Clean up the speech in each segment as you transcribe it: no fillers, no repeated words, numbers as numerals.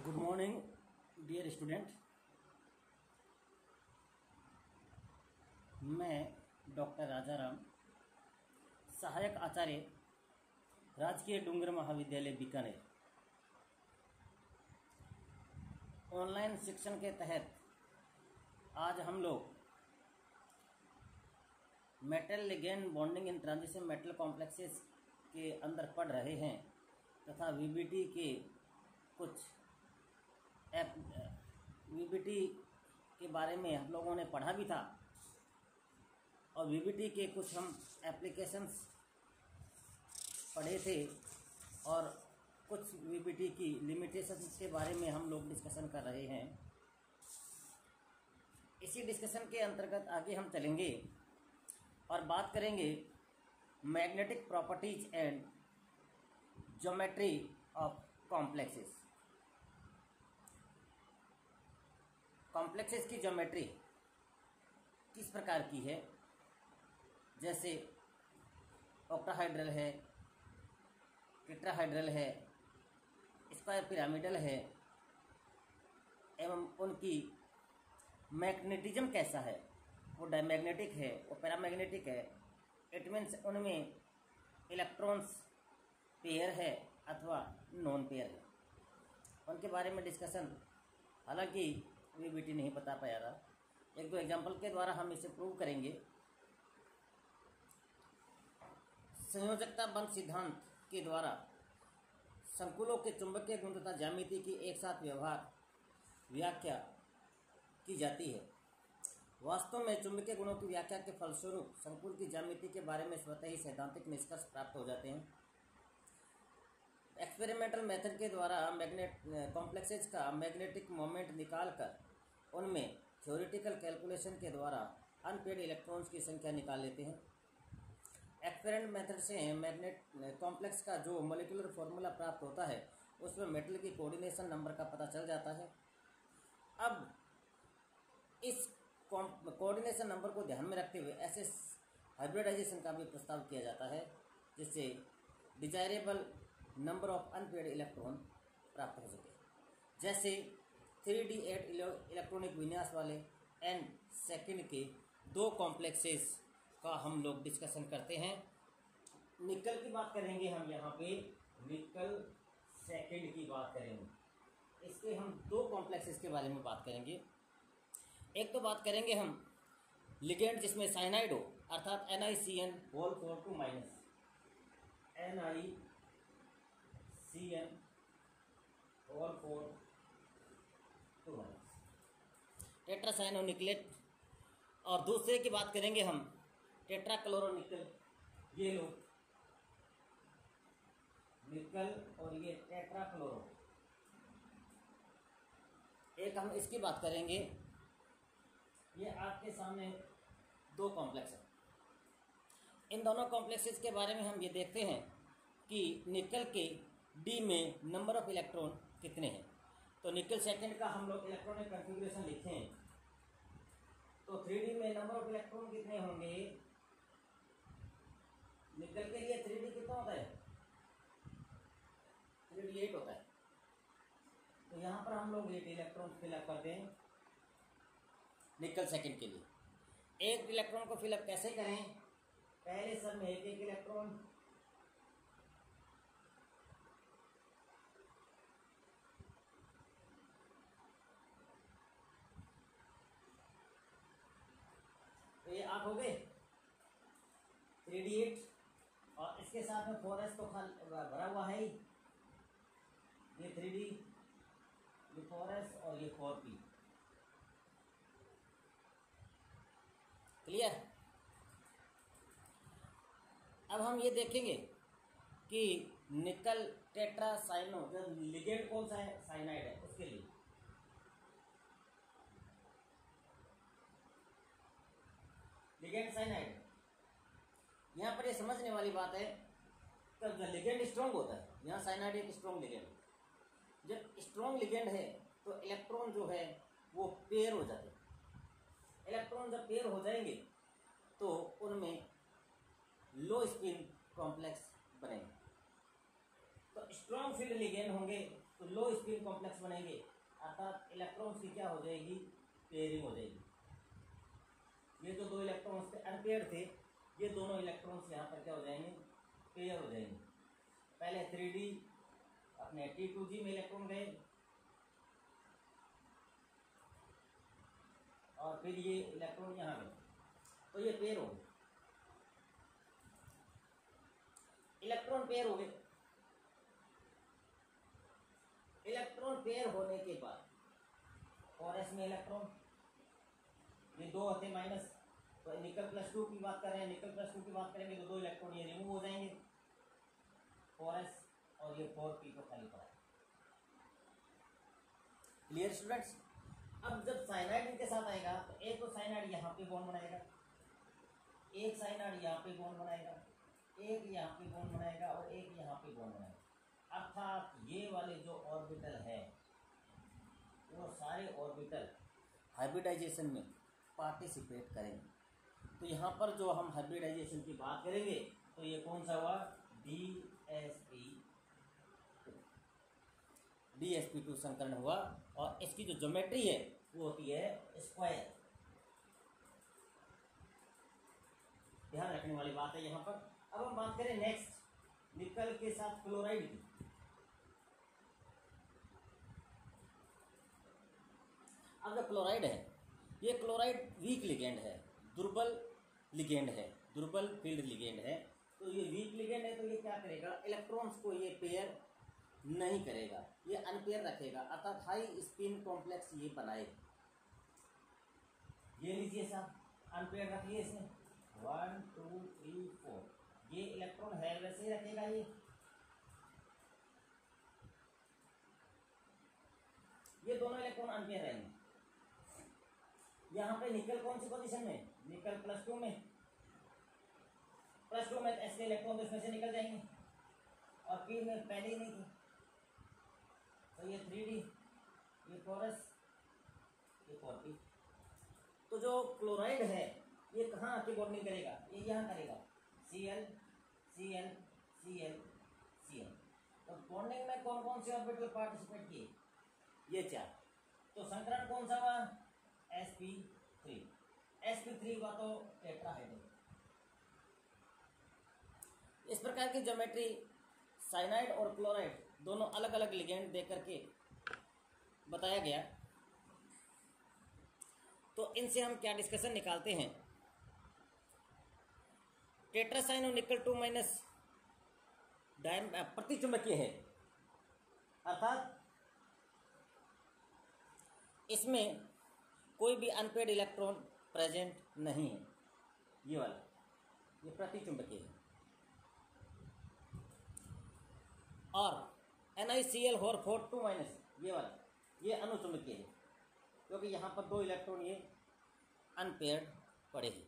Good morning dear student. मैं doctor Rajaram, सहायक आचार्य, राजकीय डूंगर महाविद्यालय बीकानेर। ऑनलाइन शिक्षण के तहत आज हम लोग metal ligand bonding in transition metal complexes के अंदर पढ़ रहे हैं तथा वीबीटी के कुछ वीबीटी के बारे में हम लोगों ने पढ़ा भी था और वीबीटी के कुछ हम एप्लीकेशंस पढ़े थे और कुछ वीबीटी की लिमिटेशंस के बारे में हम लोग डिस्कशन कर रहे हैं। इसी डिस्कशन के अंतर्गत आगे हम चलेंगे और बात करेंगे magnetic properties and geometry of complexes. Complexes की ज्योमेट्री किस प्रकार की है, जैसे ऑक्टाहाइड्रल है, टेट्राहाइड्रल है, स्क्वायर पिरामिडल है, एवं उनकी मैग्नेटिज्म कैसा है, वो डायमैग्नेटिक है, वो पैरामैग्नेटिक है। इट मीन्स उनमें इलेक्ट्रॉन्स पेयर है अथवा नॉन पेयर है, उनके बारे में डिस्कशन हालांकि वीबीटी नहीं बता पाया था। एक दो एग्जाम्पल के द्वारा हम इसे प्रूव करेंगे। संयोजकता बंध सिद्धांत के द्वारा संकुलों के चुंबकीय गुण तथा ज्यामिति की एक साथ व्याख्या की जाती है। वास्तव में चुंबकीय गुणों की व्याख्या के फलस्वरूप संकुल की ज्यामिति के बारे में स्वतः ही सैद्धांतिक निष्कर्ष प्राप्त हो जाते हैं। एक्सपेरिमेंटल मेथड के द्वारा कॉम्प्लेक्सेज का मैग्नेटिक मोमेंट निकालकर उनमें थ्योरेटिकल कैलकुलेशन के द्वारा अनपेड इलेक्ट्रॉन्स की संख्या निकाल लेते हैं। एक्सपेरिमेंट मेथड से मैग्नेट कॉम्प्लेक्स का जो मॉलिक्यूलर फॉर्मूला प्राप्त होता है उसमें मेटल की कोऑर्डिनेशन नंबर का पता चल जाता है। अब इस कोऑर्डिनेशन नंबर को ध्यान में रखते हुए ऐसे हाइब्रिडाइजेशन का भी प्रस्ताव किया जाता है जिससे desirable number of unpaired electron प्राप्त हो सके। जैसे 3d8 इलेक्ट्रॉनिक विन्यास वाले n सेकंड के दो कॉम्प्लेक्सेस का हम लोग डिस्कशन करते हैं। निकल की बात करेंगे हम, यहाँ पे निकल सेकंड की बात करेंगे। इसके हम दो कॉम्प्लेक्सेस के बारे में बात करेंगे। एक तो बात करेंगे हम लिगेंड जिसमें साइनाइड हो, अर्थात NiCN whole 4 two minus NiCN whole 4 two minus tetracyanonickelate. और दूसरे की बात करेंगे हम टेट्राक्लोरोनिकल। ये लो निकल और ये टेट्राक्लोरो। एक हम इसकी बात करेंगे। ये आपके सामने दो कॉम्प्लेक्स हैं। इन दोनों कॉम्प्लेक्सेस के बारे में हम ये देखते हैं कि निकल के डी में नंबर ऑफ इलेक्ट्रॉन कितने हैं। तो निकल सेकंड का हम लोग इलेक्ट्रॉनिक कन्फिग्रेशन लिखें तो 3D में नंबर ऑफ इलेक्ट्रॉन कितने होंगे। निकल के लिए 3D कितना होता है, 3D 8 होता है। तो यहाँ पर हम लोग 8 इलेक्ट्रॉन फिलअप कर दें निकल सेकंड के लिए। एक इलेक्ट्रॉन को फिलअप कैसे करें, पहले सब में एक इलेक्ट्रॉन, तो ये 8 हो गए 3d8 और इसके साथ में 4s तो भरा हुआ है ही। ये 3d, ये 4s और ये 4p। क्लियर। अब हम ये देखेंगे कि निकल टेट्रासाइनो जो लिगेंड कौन सा है, साइनाइड है, उसके लिए लिगेंड साइनाइड। यहाँ पर ये समझने वाली बात है कि जब लिगेंड स्ट्रॉन्ग होता है, यहाँ साइनाइड एक स्ट्रॉन्ग लिगेंड। जब स्ट्रॉन्ग लिगेंड है तो इलेक्ट्रॉन जो है वो पेयर हो जाते हैं। इलेक्ट्रॉन जब पेयर हो जाएंगे तो उनमें लो स्पिन कॉम्प्लेक्स बनेंगे। तो स्ट्रॉन्ग फील्ड लिगेंड होंगे तो लो स्पिन कॉम्प्लेक्स बनेंगे, अर्थात इलेक्ट्रॉन्स की क्या हो जाएगी, पेयरिंग हो जाएगी। ये जो दो इलेक्ट्रॉन्स थे अनपेयर थे, ये दोनों इलेक्ट्रॉन्स यहाँ पर क्या हो जाएंगे, पेयर हो जाएंगे। पहले 3D अपने T2G में इलेक्ट्रॉन गए और फिर ये इलेक्ट्रॉन यहाँ गए, तो ये पेयर हो गए, इलेक्ट्रॉन पेयर हो गए। इलेक्ट्रॉन पेयर होने के बाद और एस में इलेक्ट्रॉन ये दो होते माइनस, तो निकल +2 की बात कर रहे हैं, निकल +2 की बात करेंगे तो दो इलेक्ट्रॉन ये रिमूव हो जाएंगे, 4s और ये 4p को खाली पड़ा। Clear students. अब जब साइनाइड इनके साथ आएगा तो एक तो साइनाइड यहाँ पे बॉन्ड बनाएगा, एक साइनाइड यहाँ पे बॉन्ड बनाएगा, एक यहाँ पे बॉन्ड बनाएगा और एक यहाँ पे बॉन्ड बनाएगा। अर्थात ये वाले जो ऑर्बिटल है वो सारे ऑर्बिटल हाइब्रिडाइजेशन में पार्टिसिपेट करेंगे। तो यहाँ पर जो हम हाइब्रिडाइजेशन की बात करेंगे तो ये कौन सा हुआ, DsP2 संकरण हुआ, और इसकी जो ज्योमेट्री है वो होती है स्क्वायर। ध्यान रखने वाली बात है यहाँ पर। अब हम बात करें नेक्स्ट निकल के साथ क्लोराइड की। अब जो क्लोराइड है, ये क्लोराइड वीक लिगेंड है, दुर्बल लिगेंड है, दुर्बल फील्ड लिगेंड है। तो ये वीक लिगेंड है, तो ये क्या करेगा, इलेक्ट्रॉन्स को ये पेयर नहीं करेगा, ये अनपेयर रखेगा, अर्थात हाई स्पिन कॉम्प्लेक्स ये बनाएगा। ये लीजिए साहब, अनपेयर रखिए इसमें 1 2 3 4, ये इलेक्ट्रॉन है वैसे ही रखेगा। ये दोनों इलेक्ट्रॉन अनपेयर रहेंगे। यहाँ पे निकल कौन सी पोजीशन में, निकल +2 में, +2 में ऐसे इलेक्ट्रॉन तो इसमें से निकल जाएंगे, और P में पहले ही नहीं थे, तो ये 3D, ये 4s, ये 4p। तो जो क्लोराइड है ये कहाँ आके बॉन्डिंग करेगा, ये यहाँ करेगा, Cl Cl Cl Cl। तो बॉन्डिंग में कौन कौन से ऑर्बिटल पार्टिसिपेट किए, ये 4। तो संकरण कौन सा हुआ, sp3। sp3 हुआ तो टेट्राहेड्रल। इस प्रकार की ज्योमेट्री साइनाइड और क्लोराइड दोनों अलग अलग लिगेंड दे करके बताया गया। तो इनसे हम क्या डिस्कशन निकालते हैं, टेट्रासाइनो निकल 2- प्रतिचुंबकीय है, अर्थात इसमें कोई भी अनपेड इलेक्ट्रॉन प्रेजेंट नहीं है। ये वाला ये प्रतिचुंबकीय है। और NiCl और 4 ये वाला ये अनुचुंबकीय है, क्योंकि यहाँ पर दो इलेक्ट्रॉन ये अनपेयर्ड पड़े हैं।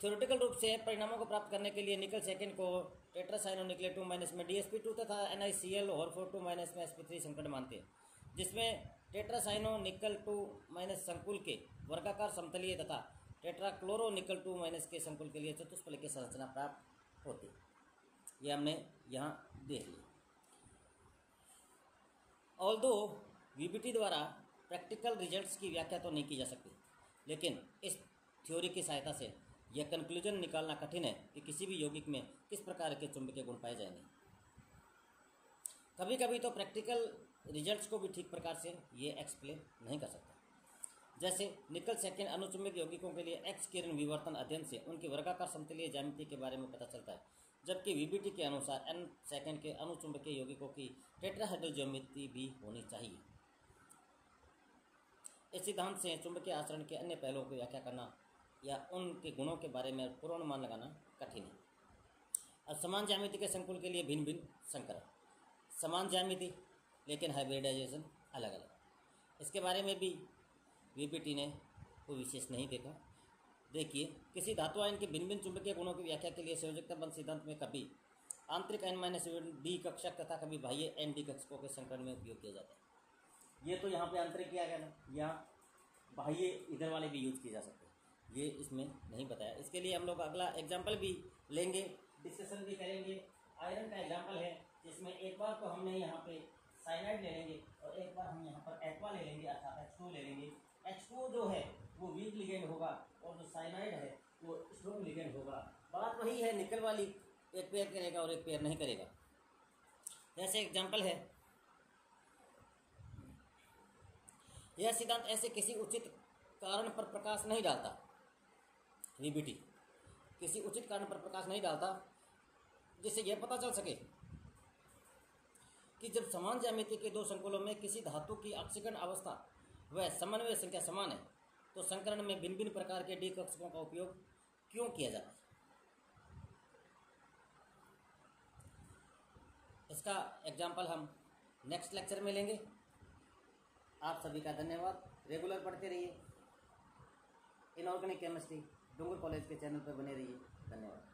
थ्योरेटिकल रूप से परिणामों को प्राप्त करने के लिए निकल सेकेंड को टेट्रासाइनो निकले 2- में DsP2 तथा NiCl और 4 में sp3 संकरण मानते हैं, जिसमें टेट्रासाइनो निकल 2- संकुल के वर्गाकार समतलीय तथा टेट्राक्लोरो निकल 2- के संकुल के लिए चतुष्फलकीय संरचना प्राप्त होती है। ये हमने यहाँ देख लिया। ऑल्दो VBT द्वारा प्रैक्टिकल रिजल्ट्स की व्याख्या तो नहीं की जा सकती, लेकिन इस थ्योरी की सहायता से यह कंक्लूजन निकालना कठिन है कि किसी भी यौगिक में किस प्रकार के चुंबकीय गुण पाए जाएंगे। कभी कभी तो प्रैक्टिकल रिजल्ट्स को भी ठीक प्रकार से ये एक्सप्लेन नहीं कर सकता। जैसे निकल सेकेंड अनुचुंबक यौगिकों के लिए एक्स किरण विवर्तन अध्ययन से उनकी वर्गाकार समतलीय ज्यामिति के बारे में पता चलता है, जबकि VBT के अनुसार N सेकेंड के अनुचुंबकीय यौगिकों की टेट्राहेड्रल ज्यामिति भी होनी चाहिए। इस सिद्धांत से चुंबकीय आचरण के अन्य पहलुओं की व्याख्या करना या उनके गुणों के बारे में पूर्वानुमान लगाना कठिन है। अब समान ज्यामिति के संकुल के लिए भिन्न भिन्न संकरण, समान ज्यामिति लेकिन हाइब्रिडाइजेशन अलग अलग, इसके बारे में भी VBT ने कोई विशेष नहीं देखा। देखिए, किसी धातु आयन के भिन्न भिन्न चुंबकीय गुणों की व्याख्या के लिए संयोजकता बंध सिद्धांत में कभी आंतरिक N-D कक्षक तथा कभी बाह्य ND कक्षकों के संकरण में उपयोग किया जाता है। ये तो यहाँ पे आंतरिक किया गया ना, यहाँ बाह्य इधर वाले भी यूज किए जा सकते हैं, ये इसमें नहीं बताया। इसके लिए हम लोग अगला एग्जाम्पल भी लेंगे, डिस्कशन भी करेंगे। लेंगे, आयरन का एग्जाम्पल है जिसमें एक बार तो हमने यहाँ पे साइनाइड ले लेंगे और एक बार हम यहाँ पर एक्वा ले लेंगे अर्थात H2 ले लेंगे। H2 जो है वो वीक लिगेंड होगा और जो साइनाइड है वो स्ट्रॉन्ग लिगेंड होगा। बात वही है, निकल वाली, एक पेयर करेगा और एक पेयर नहीं करेगा। जैसे एग्जाम्पल है, यह सिद्धांत ऐसे किसी उचित कारण पर प्रकाश नहीं डालता, VBT किसी उचित कारण पर प्रकाश नहीं डालता जिससे यह पता चल सके कि जब समान ज्यामिति के दो संकुलों में किसी धातु की ऑक्सीकरण अवस्था व समन्वय संख्या समान है तो संकरण में भिन्न भिन्न प्रकार के डी कक्षकों का उपयोग क्यों किया जाता है। इसका एग्जाम्पल हम नेक्स्ट लेक्चर में लेंगे। आप सभी का धन्यवाद। रेगुलर पढ़ते रहिए। इनऑर्गेनिक केमिस्ट्री डूंगर कॉलेज के चैनल पर बने रहिए। धन्यवाद।